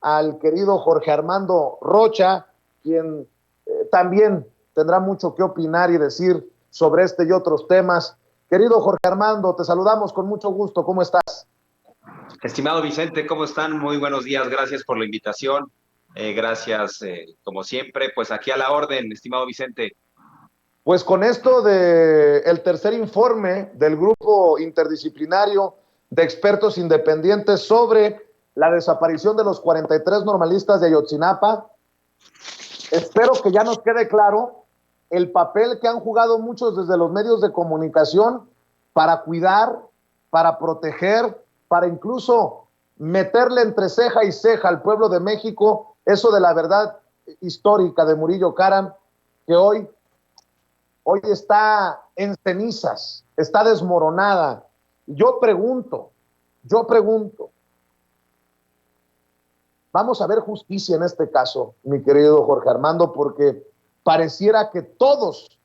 al querido Jorge Armando Rocha, quien también tendrá mucho que opinar y decir sobre este y otros temas. Querido Jorge Armando, te saludamos con mucho gusto. ¿Cómo estás? Estimado Vicente, ¿cómo están? Muy buenos días, gracias por la invitación. Gracias, como siempre, pues aquí a la orden, estimado Vicente. Pues con esto del tercer informe del grupo interdisciplinario de expertos independientes sobre la desaparición de los 43 normalistas de Ayotzinapa, espero que ya nos quede claro el papel que han jugado muchos desde los medios de comunicación para cuidar, para proteger, para incluso meterle entre ceja y ceja al pueblo de México eso de la verdad histórica de Murillo Karam, que hoy está en cenizas, está desmoronada. Yo pregunto, vamos a ver justicia en este caso, mi querido Jorge Armando, porque pareciera que todos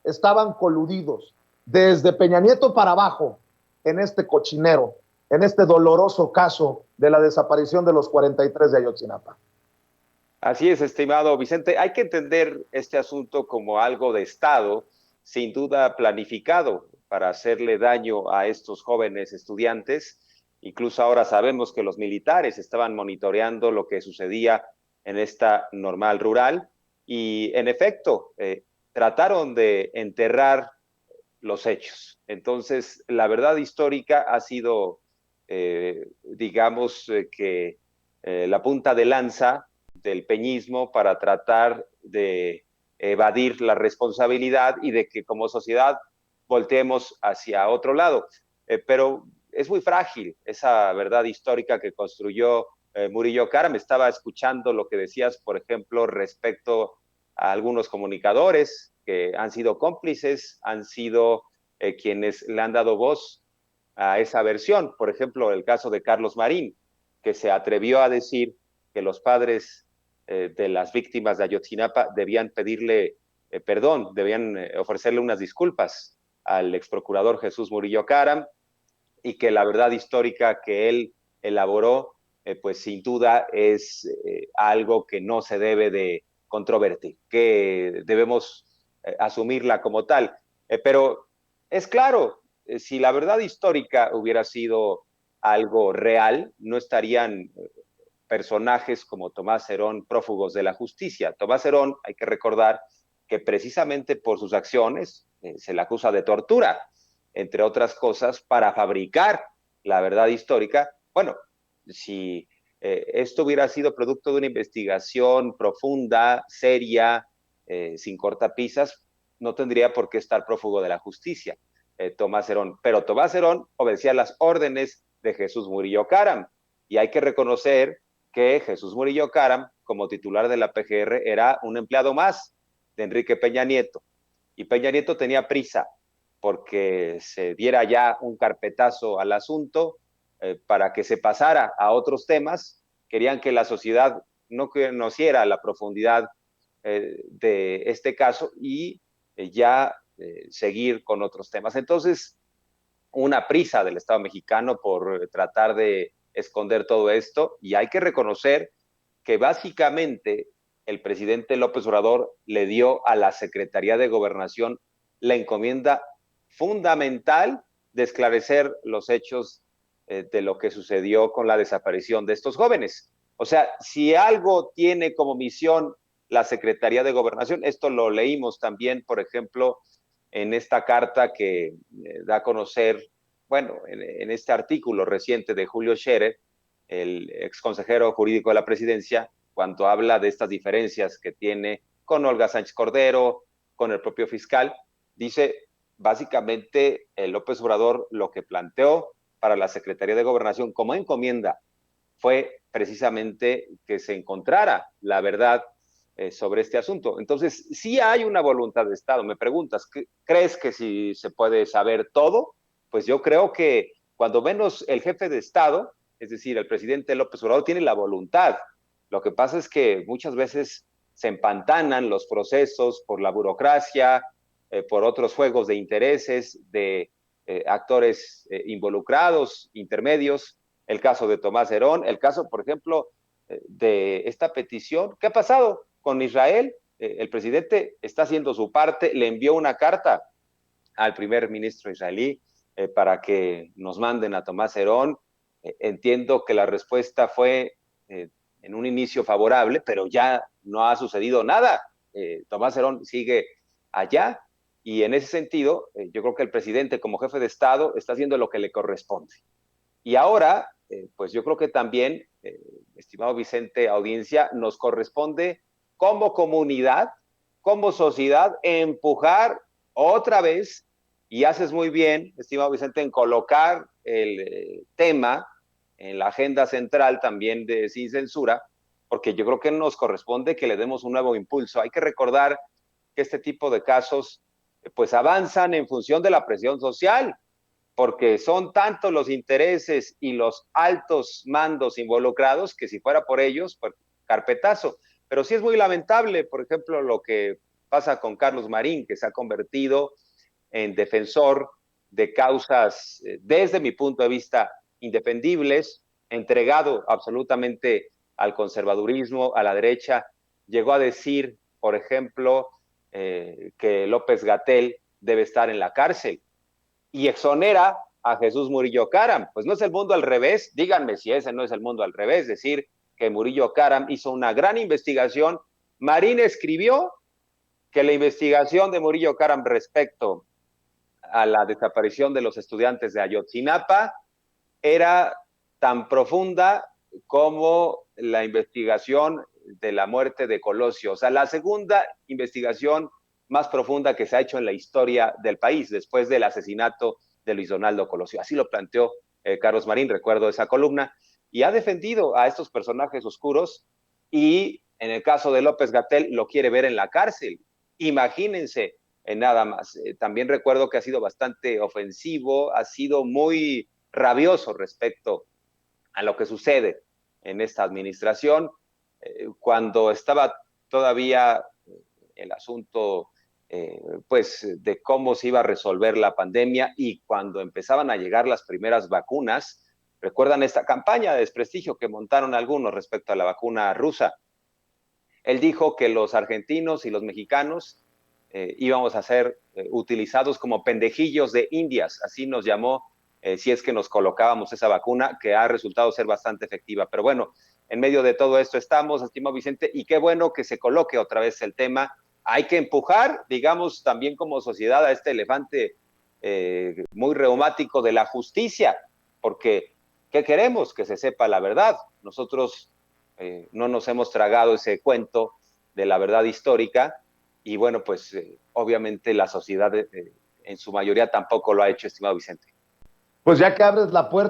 estaban coludidos, desde Peña Nieto para abajo, en este cochinero, en este doloroso caso de la desaparición de los 43 de Ayotzinapa. Así es, estimado Vicente. Hay que entender este asunto como algo de Estado, sin duda planificado para hacerle daño a estos jóvenes estudiantes. Incluso ahora sabemos que los militares estaban monitoreando lo que sucedía en esta normal rural y, en efecto, trataron de enterrar los hechos. Entonces, la verdad histórica ha sido, digamos, que la punta de lanza del peñismo para tratar de evadir la responsabilidad y de que como sociedad volteemos hacia otro lado. Pero es muy frágil esa verdad histórica que construyó Murillo Karam. Estaba escuchando lo que decías, por ejemplo, respecto a algunos comunicadores que han sido cómplices, han sido quienes le han dado voz a esa versión. Por ejemplo, el caso de Carlos Marín, que se atrevió a decir que los padres de las víctimas de Ayotzinapa debían pedirle perdón, debían ofrecerle unas disculpas al exprocurador Jesús Murillo Karam y que la verdad histórica que él elaboró, pues sin duda es algo que no se debe de controvertir, que debemos asumirla como tal. Pero es claro, si la verdad histórica hubiera sido algo real, no estarían personajes como Tomás Herón prófugos de la justicia. Tomás Herón, hay que recordar que precisamente por sus acciones se le acusa de tortura, entre otras cosas, para fabricar la verdad histórica. Bueno, si esto hubiera sido producto de una investigación profunda, seria, sin cortapisas, no tendría por qué estar prófugo de la justicia, Tomás Herón. Pero Tomás Herón obedecía las órdenes de Jesús Murillo Karam. Y hay que reconocer que Jesús Murillo Karam, como titular de la PGR, era un empleado más de Enrique Peña Nieto. Y Peña Nieto tenía prisa porque se diera ya un carpetazo al asunto para que se pasara a otros temas. Querían que la sociedad no conociera la profundidad de este caso y ya seguir con otros temas. Entonces, una prisa del Estado mexicano por tratar de esconder todo esto y hay que reconocer que básicamente el presidente López Obrador le dio a la Secretaría de Gobernación la encomienda fundamental de esclarecer los hechos de lo que sucedió con la desaparición de estos jóvenes. O sea, si algo tiene como misión la Secretaría de Gobernación, esto lo leímos también, por ejemplo, en esta carta que da a conocer, bueno, en este artículo reciente de Julio Scherer, el ex consejero jurídico de la presidencia, cuando habla de estas diferencias que tiene con Olga Sánchez Cordero, con el propio fiscal, dice básicamente López Obrador lo que planteó para la Secretaría de Gobernación como encomienda fue precisamente que se encontrara la verdad sobre este asunto. Entonces, sí hay una voluntad de Estado. Me preguntas, ¿crees que si se puede saber todo? Pues yo creo que cuando menos el jefe de Estado, es decir, el presidente López Obrador, tiene la voluntad. Lo que pasa es que muchas veces se empantanan los procesos por la burocracia, por otros juegos de intereses, de actores involucrados, intermedios, el caso de Tomás Herón, el caso, por ejemplo, de esta petición. ¿Qué ha pasado con Israel? El presidente está haciendo su parte, le envió una carta al primer ministro israelí para que nos manden a Tomás Herón. Entiendo que la respuesta fue en un inicio favorable, pero ya no ha sucedido nada. Tomás Herón sigue allá y en ese sentido yo creo que el presidente como jefe de Estado está haciendo lo que le corresponde. Y ahora, pues yo creo que también, estimado Vicente, audiencia, nos corresponde como comunidad, como sociedad, empujar otra vez, y haces muy bien, estimado Vicente, en colocar el tema en la agenda central también de Sin Censura, porque yo creo que nos corresponde que le demos un nuevo impulso. Hay que recordar que este tipo de casos pues avanzan en función de la presión social, porque son tantos los intereses y los altos mandos involucrados que si fuera por ellos, pues carpetazo. Pero sí es muy lamentable, por ejemplo, lo que pasa con Carlos Marín, que se ha convertido en defensor de causas, desde mi punto de vista, indefendibles, entregado absolutamente al conservadurismo, a la derecha. Llegó a decir, por ejemplo, que López-Gatell debe estar en la cárcel y exonera a Jesús Murillo Caram. Pues no es el mundo al revés, díganme si ese no es el mundo al revés, decir que Murillo Caram hizo una gran investigación. Marín escribió que la investigación de Murillo Caram respecto a la desaparición de los estudiantes de Ayotzinapa era tan profunda como la investigación de la muerte de Colosio. O sea, la segunda investigación más profunda que se ha hecho en la historia del país después del asesinato de Luis Donaldo Colosio. Así lo planteó Carlos Marín, recuerdo esa columna, y ha defendido a estos personajes oscuros y en el caso de López-Gatell lo quiere ver en la cárcel. Imagínense nada más. También recuerdo que ha sido bastante ofensivo, ha sido muy rabioso respecto a lo que sucede en esta administración. Cuando estaba todavía el asunto pues de cómo se iba a resolver la pandemia y cuando empezaban a llegar las primeras vacunas, recuerdan esta campaña de desprestigio que montaron algunos respecto a la vacuna rusa. Él dijo que los argentinos y los mexicanos íbamos a ser utilizados como pendejillos de indias, así nos llamó, si es que nos colocábamos esa vacuna, que ha resultado ser bastante efectiva. Pero bueno, en medio de todo esto estamos, estimado Vicente, y qué bueno que se coloque otra vez el tema. Hay que empujar, digamos, también como sociedad a este elefante muy reumático de la justicia, porque ¿qué queremos? Que se sepa la verdad. Nosotros no nos hemos tragado ese cuento de la verdad histórica y bueno, pues obviamente la sociedad en su mayoría tampoco lo ha hecho, estimado Vicente. Pues ya que abres la puerta